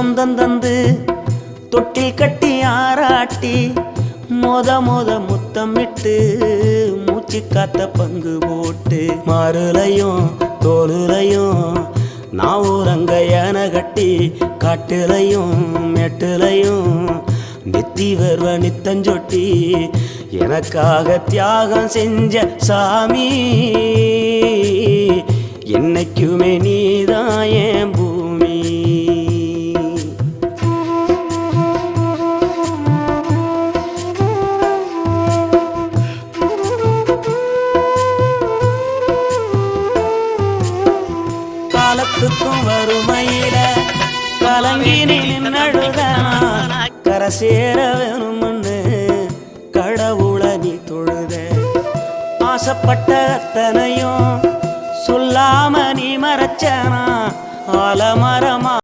சொந்தம் தந்து தொட்டில் கட்டி ஆராட்டி மொத முத்தமிட்டு மூச்சு காத்த பங்கு போட்டு மாறுலையும் தோலுலையும் நான் ஊரங்க யானை கட்டி காட்டுலையும் மேட்டுலையும் நெத்தி வருவ நித்தஞ்சொட்டி எனக்காக தியாகம் செஞ்ச சாமி என்னைக்குமே நீதான் என் பூமி. காலத்துக்கும் வறுமையில கலங்கி நின்னழுதானா கரை சேர வேணும்னு கடவுளை நீ தொழுத ஆசைப்பட்ட அத்தனையும் சொல்லாம நீ மறைச்சனா ஆலமரமா